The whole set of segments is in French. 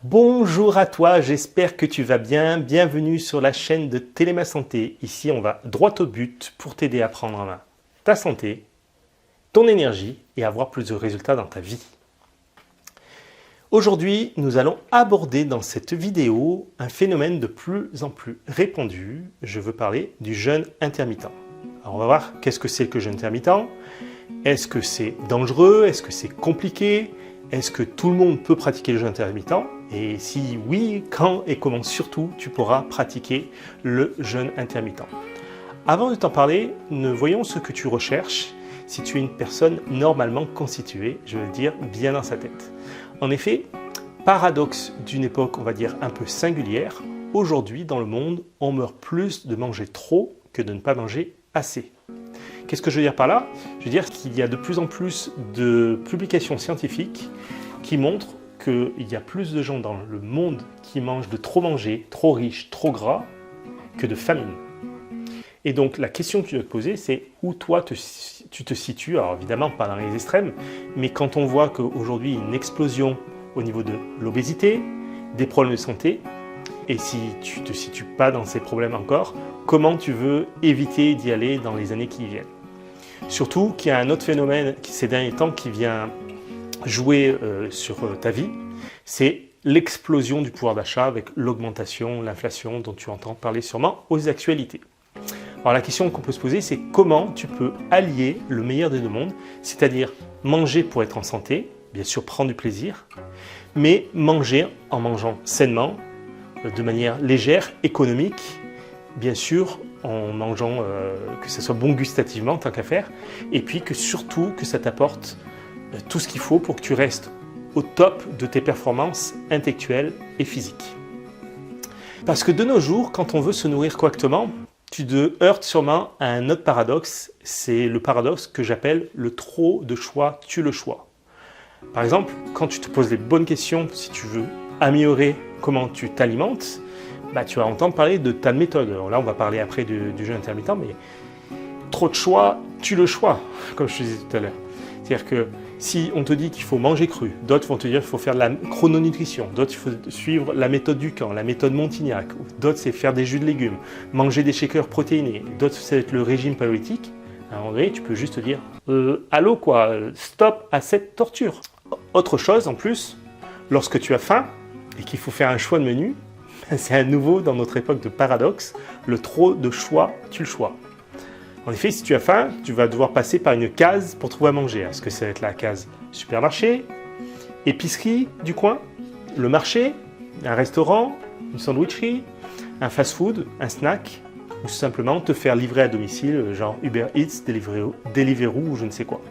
Bonjour à toi, j'espère que tu vas bien. Bienvenue sur la chaîne de Téléma Santé. Ici, on va droit au but pour t'aider à prendre en main ta santé, ton énergie et avoir plus de résultats dans ta vie. Aujourd'hui, nous allons aborder dans cette vidéo un phénomène de plus en plus répandu. Je veux parler du jeûne intermittent. Alors, on va voir qu'est-ce que c'est que le jeûne intermittent. Est-ce que c'est dangereux? Est-ce que c'est compliqué? Est-ce que tout le monde peut pratiquer le jeûne intermittent? Et si oui, quand et comment surtout tu pourras pratiquer le jeûne intermittent? Avant de t'en parler, voyons ce que tu recherches si tu es une personne normalement constituée, je veux dire bien dans sa tête. En effet, paradoxe d'une époque, on va dire un peu singulière, aujourd'hui dans le monde, on meurt plus de manger trop que de ne pas manger assez. Qu'est-ce que je veux dire par là? Je veux dire qu'il y a de plus en plus de publications scientifiques qui montrent qu'il y a plus de gens dans le monde qui mangent de trop manger, trop riche, trop gras, que de famine. Et donc la question que tu dois te poser, c'est où toi tu te situes, alors évidemment pas dans les extrêmes, mais quand on voit qu'aujourd'hui il y a une explosion au niveau de l'obésité, des problèmes de santé, et si tu ne te situes pas dans ces problèmes encore, comment tu veux éviter d'y aller dans les années qui viennent? Surtout qu'il y a un autre phénomène ces derniers temps qui vient jouer sur ta vie, c'est l'explosion du pouvoir d'achat avec l'augmentation, l'inflation dont tu entends parler sûrement aux actualités. Alors la question qu'on peut se poser, c'est comment tu peux allier le meilleur des deux mondes, c'est-à-dire manger pour être en santé, bien sûr prendre du plaisir, mais manger en mangeant sainement, de manière légère, économique, bien sûr en mangeant que ça soit bon gustativement tant qu'à faire, et puis surtout que ça t'apporte tout ce qu'il faut pour que tu restes au top de tes performances intellectuelles et physiques. Parce que de nos jours, quand on veut se nourrir correctement, tu te heurtes sûrement à un autre paradoxe, c'est le paradoxe que j'appelle le trop de choix tue le choix. Par exemple, quand tu te poses les bonnes questions, si tu veux améliorer comment tu t'alimentes, tu vas entendre parler de ta méthode. Alors là, on va parler après du jeûne intermittent, mais trop de choix tue le choix, comme je te disais tout à l'heure. C'est-à-dire que si on te dit qu'il faut manger cru, d'autres vont te dire qu'il faut faire de la chrononutrition, d'autres il faut suivre la méthode Dukan, la méthode Montignac, d'autres c'est faire des jus de légumes, manger des shakers protéinés, d'autres c'est le régime paléolithique. À un moment donné, tu peux juste te dire allô quoi, stop à cette torture. Autre chose en plus, lorsque tu as faim et qu'il faut faire un choix de menu, c'est à nouveau dans notre époque de paradoxe, le trop de choix tue le choix. En effet, si tu as faim, tu vas devoir passer par une case pour trouver à manger. Est-ce que ça va être la case supermarché, épicerie du coin, le marché, un restaurant, une sandwicherie, un fast-food, un snack, ou simplement te faire livrer à domicile, genre Uber Eats, Deliveroo ou je ne sais quoi.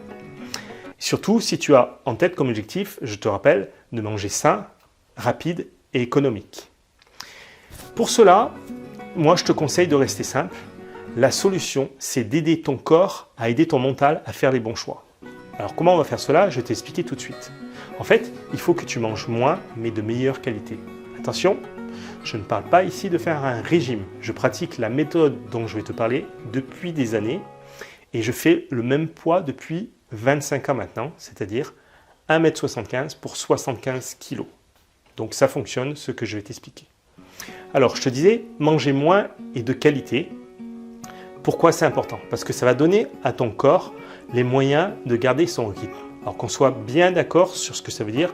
Surtout, si tu as en tête comme objectif, je te rappelle, de manger sain, rapide et économique. Pour cela, moi je te conseille de rester simple. La solution, c'est d'aider ton corps à aider ton mental à faire les bons choix. Alors comment on va faire cela? Je vais t'expliquer tout de suite. En fait, il faut que tu manges moins, mais de meilleure qualité. Attention, je ne parle pas ici de faire un régime. Je pratique la méthode dont je vais te parler depuis des années et je fais le même poids depuis 25 ans maintenant, c'est-à-dire 1,75 m pour 75 kg. Donc ça fonctionne, ce que je vais t'expliquer. Alors, je te disais, manger moins et de qualité. Pourquoi c'est important? Parce que ça va donner à ton corps les moyens de garder son rythme. Alors qu'on soit bien d'accord sur ce que ça veut dire,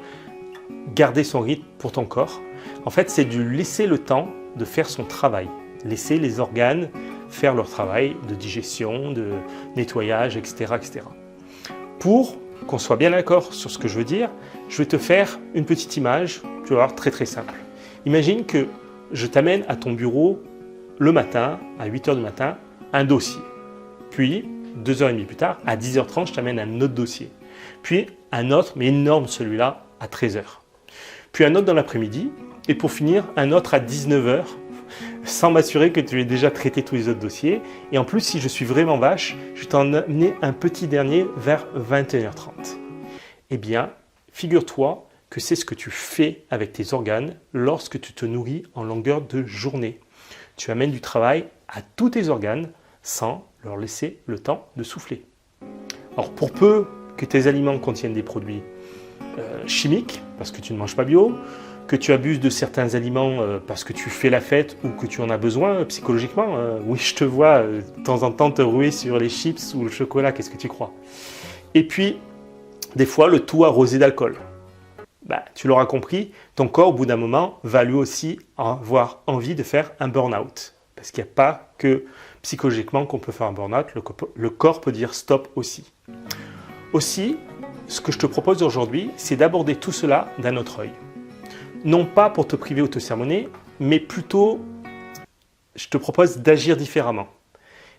garder son rythme pour ton corps. En fait, c'est de lui laisser le temps de faire son travail. Laisser les organes faire leur travail de digestion, de nettoyage, etc. etc. Pour qu'on soit bien d'accord sur ce que je veux dire, je vais te faire une petite image, tu vas voir, très très simple. Imagine que je t'amène à ton bureau le matin, à 8h du matin, un dossier. Puis, 2h30 plus tard, à 10h30, je t'amène un autre dossier. Puis, un autre, mais énorme celui-là, à 13h. Puis un autre dans l'après-midi. Et pour finir, un autre à 19h, sans m'assurer que tu aies déjà traité tous les autres dossiers. Et en plus, si je suis vraiment vache, je vais t'en amener un petit dernier vers 21h30. Eh bien, figure-toi que c'est ce que tu fais avec tes organes lorsque tu te nourris en longueur de journée. Tu amènes du travail à tous tes organes sans leur laisser le temps de souffler. Alors pour peu que tes aliments contiennent des produits chimiques, parce que tu ne manges pas bio, que tu abuses de certains aliments parce que tu fais la fête ou que tu en as besoin psychologiquement. Oui, je te vois de temps en temps te ruer sur les chips ou le chocolat, qu'est-ce que tu crois? Et puis, des fois, le tout arrosé d'alcool. Tu l'auras compris, ton corps, au bout d'un moment, va lui aussi avoir envie de faire un burn-out. Parce qu'il n'y a pas que psychologiquement qu'on peut faire un burn-out, le corps peut dire stop aussi. Aussi, ce que je te propose aujourd'hui, c'est d'aborder tout cela d'un autre œil. Non pas pour te priver ou te sermonner, mais plutôt, je te propose d'agir différemment.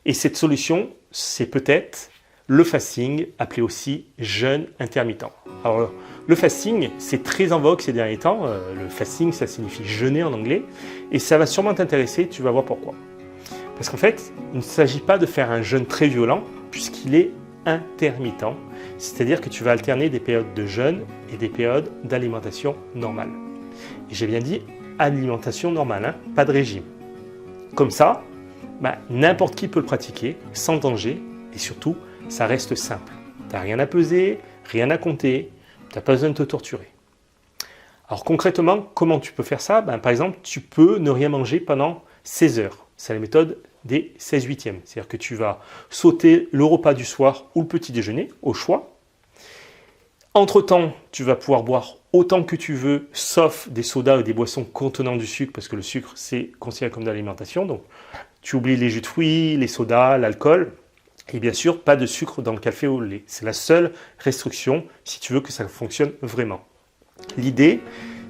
Et cette solution, c'est peut-être le fasting, appelé aussi jeûne intermittent. Alors, le fasting, c'est très en vogue ces derniers temps. Le fasting, ça signifie jeûner en anglais. Et ça va sûrement t'intéresser, tu vas voir pourquoi. Parce qu'en fait, il ne s'agit pas de faire un jeûne très violent, puisqu'il est intermittent. C'est-à-dire que tu vas alterner des périodes de jeûne et des périodes d'alimentation normale. Et j'ai bien dit alimentation normale, hein, pas de régime. Comme ça, n'importe qui peut le pratiquer, sans danger, et surtout, ça reste simple. Tu n'as rien à peser, rien à compter, tu n'as pas besoin de te torturer. Alors concrètement, comment tu peux faire ça? Par exemple, tu peux ne rien manger pendant 16 heures. C'est la méthode des 16/8. C'est-à-dire que tu vas sauter le repas du soir ou le petit déjeuner, au choix. Entre-temps, tu vas pouvoir boire autant que tu veux, sauf des sodas ou des boissons contenant du sucre, parce que le sucre, c'est considéré comme de l'alimentation. Donc, tu oublies les jus de fruits, les sodas, l'alcool. Et bien sûr, pas de sucre dans le café ou le lait. C'est la seule restriction si tu veux que ça fonctionne vraiment. L'idée,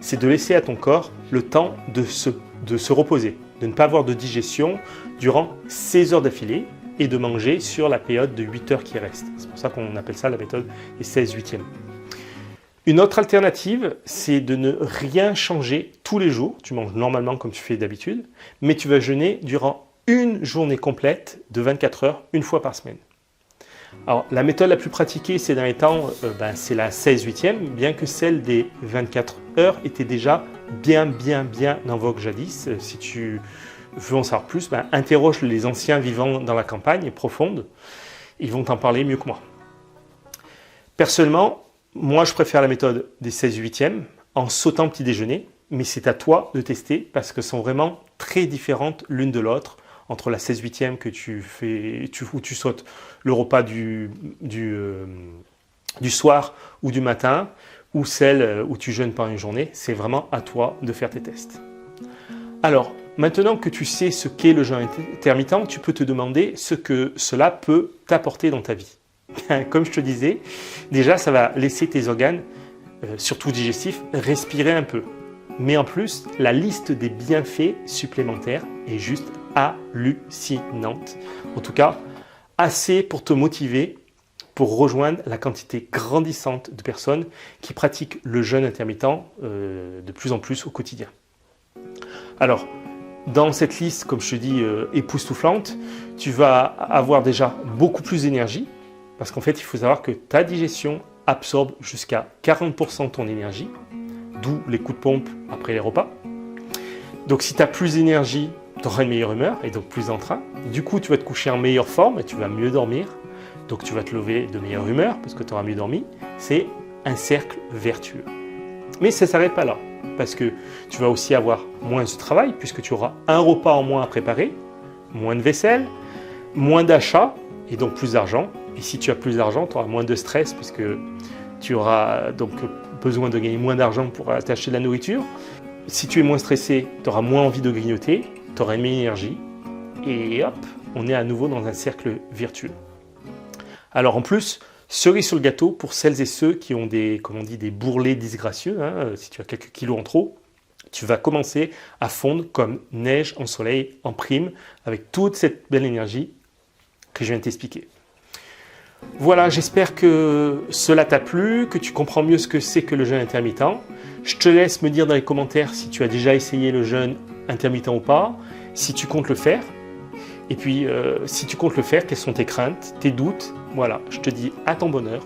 c'est de laisser à ton corps le temps de se reposer, de ne pas avoir de digestion durant 16 heures d'affilée et de manger sur la période de 8 heures qui reste. C'est pour ça qu'on appelle ça la méthode des 16/8. Une autre alternative, c'est de ne rien changer tous les jours. Tu manges normalement comme tu fais d'habitude, mais tu vas jeûner durant une journée complète de 24 heures, une fois par semaine. Alors, la méthode la plus pratiquée ces derniers temps, c'est la 16/8, bien que celle des 24 heures était déjà bien en vogue jadis. Si tu veux en savoir plus, interroge les anciens vivant dans la campagne profonde. Ils vont t'en parler mieux que moi. Personnellement, moi je préfère la méthode des 16/8 en sautant petit déjeuner, mais c'est à toi de tester parce qu'elles sont vraiment très différentes l'une de l'autre. Entre la 16/8 que tu fais, où tu sautes le repas du soir ou du matin, ou celle où tu jeûnes pendant une journée, c'est vraiment à toi de faire tes tests. Alors, maintenant que tu sais ce qu'est le jeûne intermittent, tu peux te demander ce que cela peut t'apporter dans ta vie. Comme je te disais, déjà ça va laisser tes organes, surtout digestifs, respirer un peu. Mais en plus, la liste des bienfaits supplémentaires est juste hallucinante. En tout cas, assez pour te motiver pour rejoindre la quantité grandissante de personnes qui pratiquent le jeûne intermittent de plus en plus au quotidien. Alors, dans cette liste, comme je te dis, époustouflante, tu vas avoir déjà beaucoup plus d'énergie parce qu'en fait, il faut savoir que ta digestion absorbe jusqu'à 40% de ton énergie, d'où les coups de pompe après les repas. Donc si tu as plus d'énergie, tu auras une meilleure humeur et donc plus d'entrain. Du coup, tu vas te coucher en meilleure forme et tu vas mieux dormir. Donc tu vas te lever de meilleure humeur parce que tu auras mieux dormi. C'est un cercle vertueux. Mais ça ne s'arrête pas là parce que tu vas aussi avoir moins de travail puisque tu auras un repas en moins à préparer, moins de vaisselle, moins d'achats et donc plus d'argent. Et si tu as plus d'argent, tu auras moins de stress puisque tu auras donc besoin de gagner moins d'argent pour t'acheter de la nourriture. Si tu es moins stressé, tu auras moins envie de grignoter, tu auras une meilleure énergie et hop, on est à nouveau dans un cercle vertueux. Alors en plus, cerise sur le gâteau pour celles et ceux qui ont des bourrelets disgracieux, si tu as quelques kilos en trop, tu vas commencer à fondre comme neige en soleil en prime avec toute cette belle énergie que je viens de t'expliquer. Voilà, j'espère que cela t'a plu, que tu comprends mieux ce que c'est que le jeûne intermittent. Je te laisse me dire dans les commentaires si tu as déjà essayé le jeûne intermittent ou pas, si tu comptes le faire. Et puis, si tu comptes le faire, quelles sont tes craintes, tes doutes? Voilà, je te dis à ton bonheur.